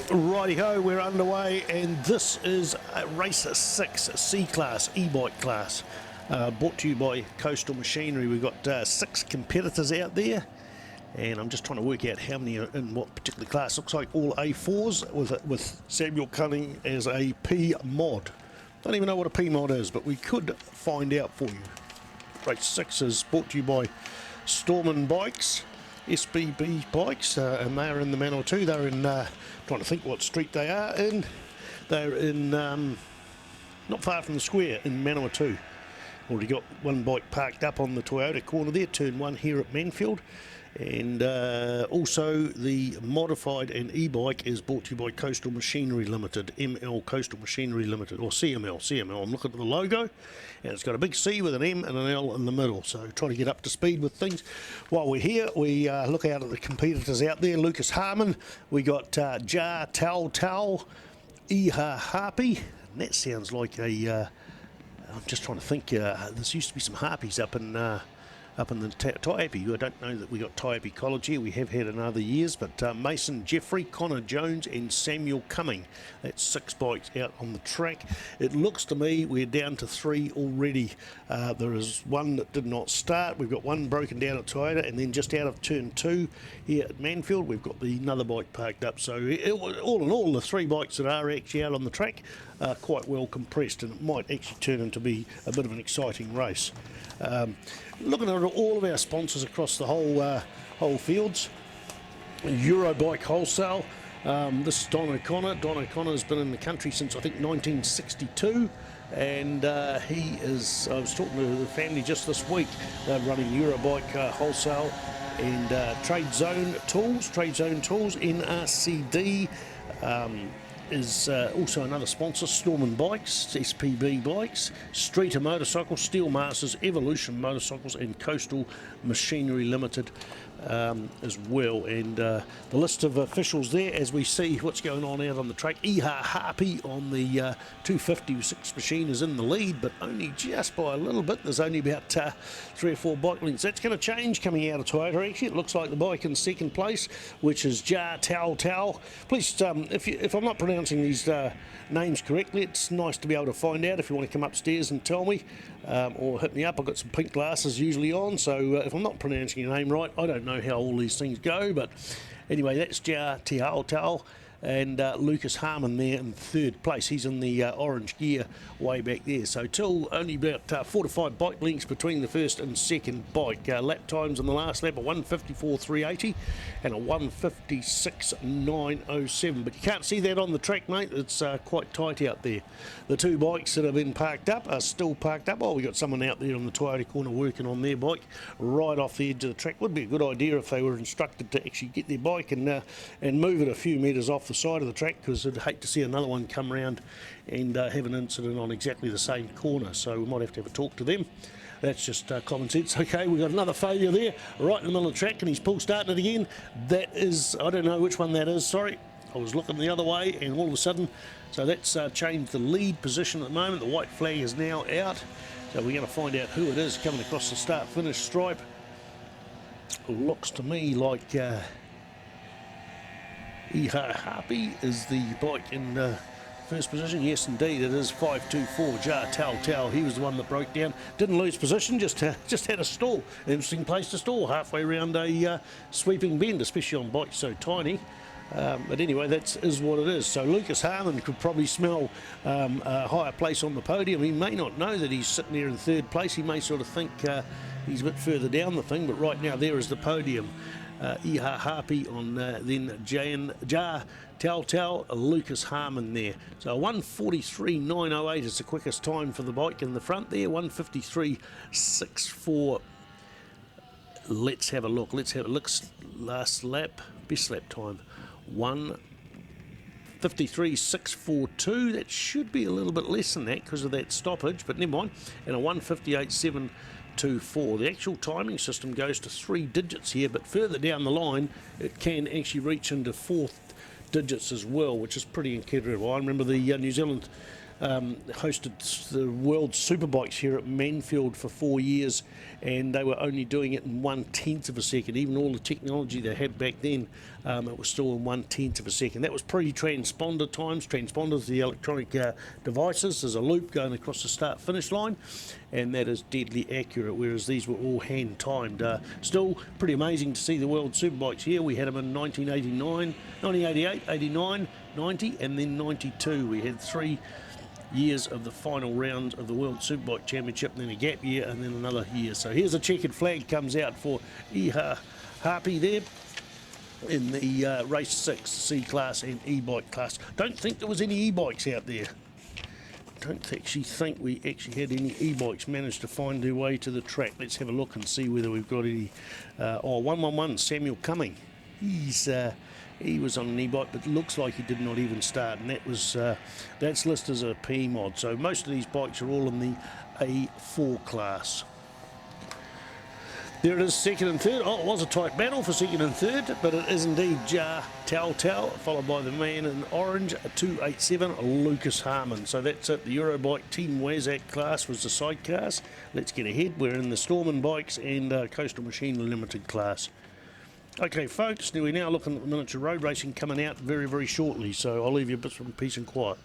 Righty-ho, we're underway, and this is race 6 C-Class, e-bike class, brought to you by Coastal Machinery. We've got 6 competitors out there, and I'm just trying to work out how many are in what particular class. Looks like all A4s with Samuel Cunning as a P mod. Don't even know what a P mod is, but we could find out for you. Race 6 is brought to you by Stormin Bikes, SBB Bikes, and they're in the Mano 2. They're in, trying to think what street they are in. They're in, not far from the square, in Mano 2. Already got one bike parked up on the Toyota corner there, turn 1 here at Manfeild. And also the modified and e-bike is brought to you by Coastal Machinery Limited, ML Coastal Machinery Limited, or CML. I'm looking at the logo, and it's got a big C with an M and an L in the middle, so try to get up to speed with things. While we're here, we look out at the competitors out there. Lucas Harmon, we got Ja Tal Tal, Iha Harpy, and that sounds like a, I'm just trying to think, there used to be some harpies up in the Taiapi. I don't know that we got Taiapi College here. We have had in other years, but Mason Jeffrey, Connor Jones and Samuel Cumming. That's 6 bikes out on the track. It looks to me we're down to 3 already. There is one that did not start. We've got one broken down at Toyota, and then just out of turn 2 here at Manfeild, we've got another bike parked up. So all in all, the 3 bikes that are actually out on the track are quite well compressed, and it might actually turn into be a bit of an exciting race. Looking at all of our sponsors across the whole fields. Eurobike Wholesale. This is Don O'Connor. Don O'Connor's been in the country since I think 1962, and he is. I was talking to the family just this week. They're running Eurobike Wholesale and Trade Zone Tools. NRCD. Is also another sponsor, Stormin Bikes, SPB Bikes, Streeter Motorcycles, Steel Masters, Evolution Motorcycles and Coastal Machinery Limited as well. And the list of officials there as we see what's going on out on the track. Iha Harpy on the 256 machine is in the lead, but only just by a little bit. There's only about 3 or 4 bike lengths. That's going to change coming out of Toyota. Actually, it looks like the bike in second place, which is Ja Tal Tal. Please, if I'm not pronouncing these names correctly, it's nice to be able to find out. If you want to come upstairs and tell me, or hit me up. I've got some pink glasses usually on, so if I'm not pronouncing your name right, I don't know how all these things go, but anyway, that's Ja Tal Tal. And Lucas Harmon there in 3rd place. He's in the orange gear way back there. So till only about 4 to 5 bike lengths between the first and second bike. Lap times on the last lap are 1:54.380 and a 1:56.907. But you can't see that on the track, mate. It's quite tight out there. The 2 bikes that have been parked up are still parked up. Oh, we got someone out there on the Toyota corner working on their bike right off the edge of the track. Would be a good idea if they were instructed to actually get their bike and move it a few metres off the side of the track, because I'd hate to see another one come around and have an incident on exactly the same corner. So we might have to have a talk to them. That's just common sense. Okay, we've got another failure there right in the middle of the track, and he's pull starting it again. That is, I don't know which one that is, sorry. I was looking the other way, and all of a sudden, so that's changed the lead position at the moment. The white flag is now out, so we're going to find out who it is coming across the start-finish stripe. Looks to me like Iha Harpy is the bike in first position. Yes, indeed, it is 524. Ja Tal Tal, he was the one that broke down. Didn't lose position, just had a stall. Interesting place to stall, halfway around a sweeping bend, especially on bikes so tiny. But anyway, that is what it is. So Lucas Harmon could probably smell a higher place on the podium. He may not know that he's sitting there in 3rd place. He may sort of think he's a bit further down the thing, but right now there is the podium. Iha Harpy on then Ja Tal Tal, Lucas Harmon there. So 1:43.908 is the quickest time for the bike in the front there. 1:53.64. Let's have a look. Last lap, best lap time. 1:53.642. That should be a little bit less than that because of that stoppage, but never mind. And a 1:58.724. The actual timing system goes to 3 digits here, but further down the line it can actually reach into 4th digits as well, which is pretty incredible. I remember the New Zealand hosted the World Superbikes here at Manfeild for 4 years, and they were only doing it in 1/10 of a second. Even all the technology they had back then, it was still in 1/10 of a second. That was pre-transponder times. Transponders, the electronic devices. There's a loop going across the start-finish line, and that is deadly accurate, whereas these were all hand-timed. Still pretty amazing to see the World Superbikes here. We had them in 1989, 1988, 89, 90, and then 92. We had 3 years of the final round of the World Superbike Championship, and then a gap year, and then another year. So here's a checkered flag comes out for Iha Harpy there in the race 6 C-Class and e-bike class. Don't think there was any e-bikes out there. Don't actually think we actually had any e-bikes managed to find their way to the track. Let's have a look and see whether we've got any. 111 Samuel Cumming. He was on an e-bike, but looks like he did not even start, and that was that's listed as a P mod. So most of these bikes are all in the A4 class. There it is, second and third. Oh, it was a tight battle for second and third, but it is indeed Ja Tao Tao, followed by the man in orange, 287, Lucas Harmon. So that's it. The Eurobike Team Wazak class was the sidecars. Let's get ahead. We're in the Stormin Bikes and Coastal Machine Limited class. Okay, folks, we're now looking at the miniature road racing coming out very, very shortly, so I'll leave you a bit from peace and quiet.